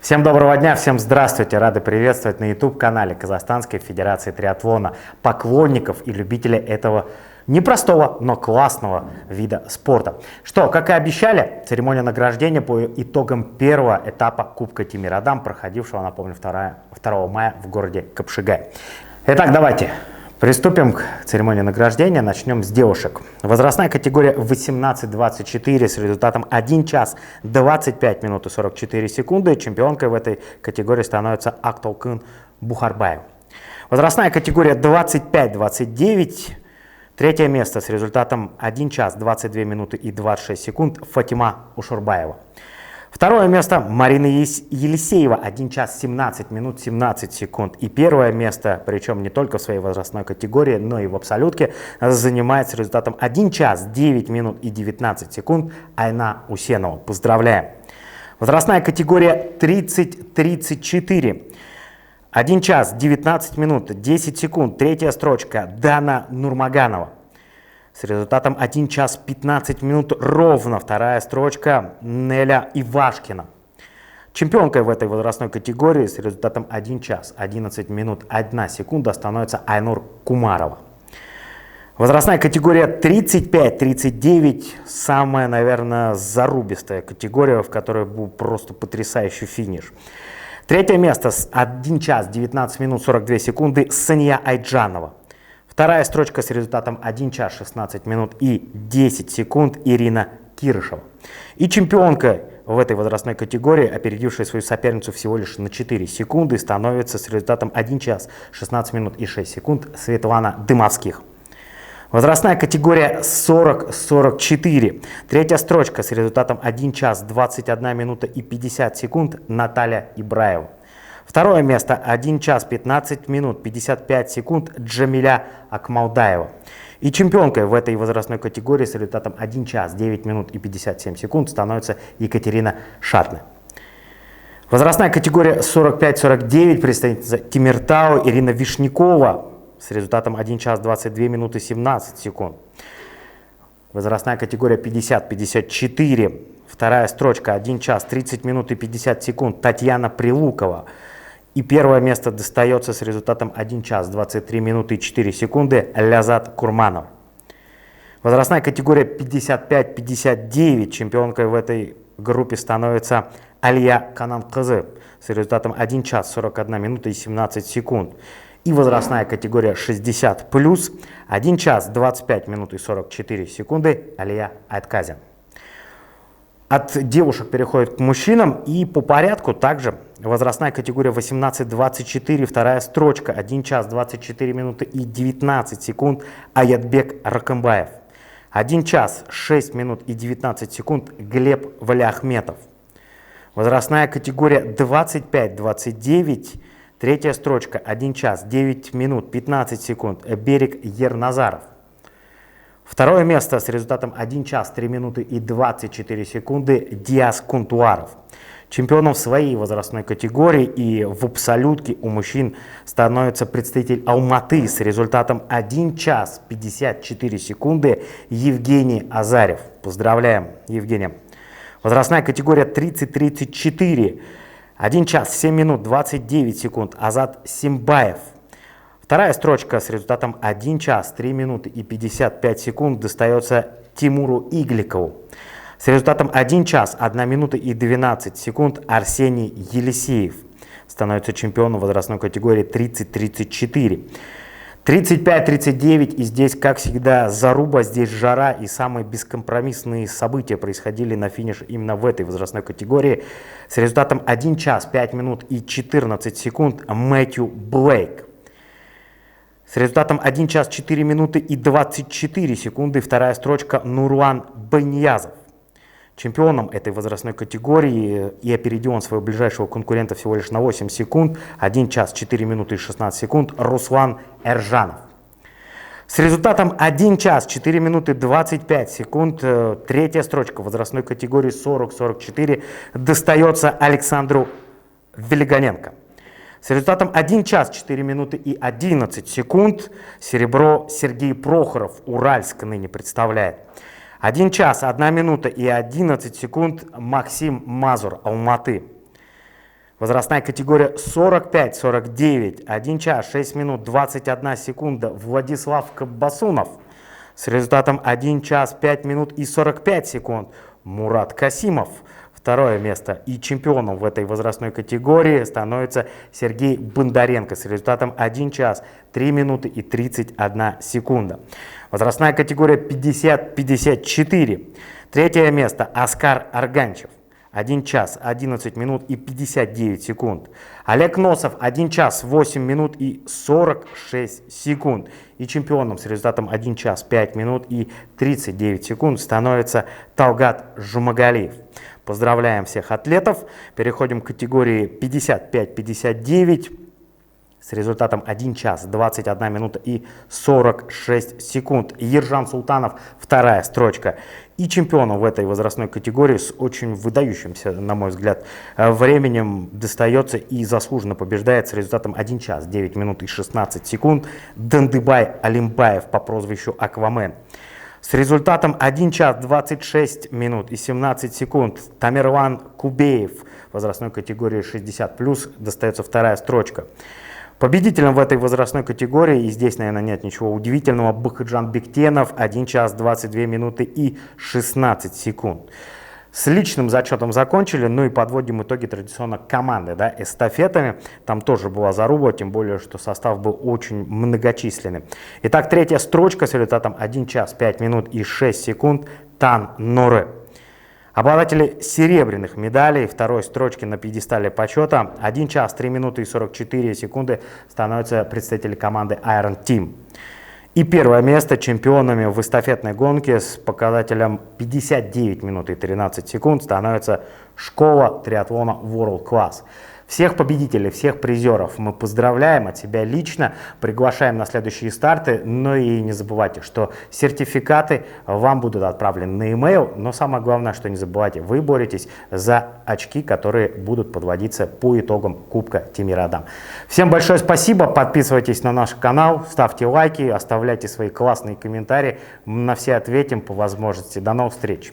Всем доброго дня, всем здравствуйте! Рады приветствовать на YouTube-канале Казахстанской Федерации Триатлона поклонников и любителей этого непростого, но классного вида спорта. Что, как и обещали, церемония награждения по итогам первого этапа Кубка Тимир-Адам, проходившего, напомню, 2 мая в городе Капшагай. Итак, давайте приступим к церемонии награждения. Начнем с девушек. Возрастная категория 18-24 с результатом 1 час 25 минут и 44 секунды. Чемпионкой в этой категории становится Актолкын Бухарбаева. Возрастная категория 25-29. Третье место с результатом 1 час 22 минуты и 26 секунд Фатима Ушурбаева. Второе место Марина Елисеева, 1 час 17 минут 17 секунд. И первое место, причем не только в своей возрастной категории, но и в абсолютке, занимает с результатом 1 час 9 минут и 19 секунд Айна Усенова. Поздравляем! Возрастная категория 30-34. 1 час 19 минут 10 секунд. Третья строчка Дана Нурмаганова. С результатом 1 час 15 минут ровно. Вторая строчка Неля Ивашкина. Чемпионкой в этой возрастной категории с результатом 1 час 11 минут 1 секунда становится Айнур Кумарова. Возрастная категория 35-39. Самая, наверное, зарубистая категория, в которой был просто потрясающий финиш. Третье место с 1 час 19 минут 42 секунды Сания Айджанова. Вторая строчка с результатом 1 час 16 минут и 10 секунд Ирина Кирышева. И чемпионкой в этой возрастной категории, опередившая свою соперницу всего лишь на 4 секунды, становится с результатом 1 час 16 минут и 6 секунд Светлана Дымовских. Возрастная категория 40-44. Третья строчка с результатом 1 час 21 минута и 50 секунд Наталья Ибраева. Второе место 1 час 15 минут 55 секунд Джамиля Акмалдаева. И чемпионкой в этой возрастной категории с результатом 1 час 9 минут и 57 секунд становится Екатерина Шатна. Возрастная категория 45-49, представительница Тимиртау Ирина Вишнякова с результатом 1 час 22 минуты 17 секунд. Возрастная категория 50-54, вторая строчка 1 час 30 минут и 50 секунд Татьяна Прилукова. И первое место достается с результатом 1 час 23 минуты и 4 секунды Лязат Курманов. Возрастная категория 55-59. Чемпионкой в этой группе становится Алия Кананкызы с результатом 1 час 41 минута и 17 секунд. И возрастная категория 60+, 1 час 25 минут и 44 секунды Алия Айтказян. От девушек переходит к мужчинам, и по порядку также возрастная категория 18-24, вторая строчка 1 час 24 минуты и 19 секунд Аятбек Ракымбаев. 1 час 6 минут и 19 секунд Глеб Валиахметов. Возрастная категория 25-29, третья строчка 1 час 9 минут 15 секунд Берег Ерназаров. Второе место с результатом 1 час 3 минуты и 24 секунды Диас Кунтуаров. Чемпионом в своей возрастной категории и в абсолютке у мужчин становится представитель Алматы с результатом 1 час 54 секунды Евгений Азарев. Поздравляем, Евгения. Возрастная категория 30-34. 1 час 7 минут 29 секунд Азат Симбаев. Вторая строчка с результатом 1 час 3 минуты и 55 секунд достается Тимуру Игликову. С результатом 1 час 1 минута и 12 секунд Арсений Елисеев становится чемпионом возрастной категории 30-34. 35-39, и здесь, как всегда, заруба, здесь жара, и самые бескомпромиссные события происходили на финише именно в этой возрастной категории. С результатом 1 час 5 минут и 14 секунд Мэтью Блейк. С результатом 1 час 4 минуты и 24 секунды вторая строчка Нурлан Баньязов. Чемпионом этой возрастной категории и опередил он своего ближайшего конкурента всего лишь на 8 секунд, 1 час 4 минуты и 16 секунд Руслан Эржанов. С результатом 1 час 4 минуты 25 секунд третья строчка возрастной категории 40-44 достается Александру Велигоненко. С результатом 1 час 4 минуты и 11 секунд серебро Сергей Прохоров, Уральск ныне представляет. 1 час 1 минута и 11 секунд Максим Мазур, Алматы. Возрастная категория 45-49, 1 час 6 минут 21 секунда, Владислав Кабасунов. С результатом 1 час 5 минут и 45 секунд, Мурат Касимов. Второе место. И чемпионом в этой возрастной категории становится Сергей Бондаренко с результатом 1 час 3 минуты и 31 секунда. Возрастная категория 50-54. Третье место. Оскар Арганчев. 1 час 11 минут и 59 секунд. Олег Носов 1 час 8 минут и 46 секунд. И чемпионом с результатом 1 час 5 минут и 39 секунд становится Талгат Жумагалиев. Поздравляем всех атлетов. Переходим к категории 55-59 с результатом 1 час 21 минута и 46 секунд. Ержан Султанов, вторая строчка. И чемпионом в этой возрастной категории с очень выдающимся, на мой взгляд, временем достается и заслуженно побеждает с результатом 1 час 9 минут и 16 секунд Дандыбай Алимбаев по прозвищу Аквамен. С результатом 1 час 26 минут и 17 секунд Тамерлан Кубеев в возрастной категории 60+, достается вторая строчка. Победителем в этой возрастной категории, и здесь, наверное, нет ничего удивительного, Бахыджан Бектенов 1 час 22 минуты и 16 секунд. С личным зачетом закончили, ну и подводим итоги традиционно команды, да, эстафетами. Там тоже была заруба, тем более, что состав был очень многочисленный. Итак, третья строчка с результатом 1 час 5 минут и 6 секунд Тан Норе. Обладатели серебряных медалей второй строчки на пьедестале почета 1 час 3 минуты и 44 секунды становятся представители команды Iron Team. И первое место чемпионами в эстафетной гонке с показателем 59 минут и 13 секунд становится школа триатлона World Class. Всех победителей, всех призеров мы поздравляем от себя лично, приглашаем на следующие старты, но и не забывайте, что сертификаты вам будут отправлены на e-mail, но самое главное, что не забывайте, вы боретесь за очки, которые будут подводиться по итогам Кубка Тимир-Адам. Всем большое спасибо, подписывайтесь на наш канал, ставьте лайки, оставляйте свои классные комментарии, на все ответим по возможности. До новых встреч!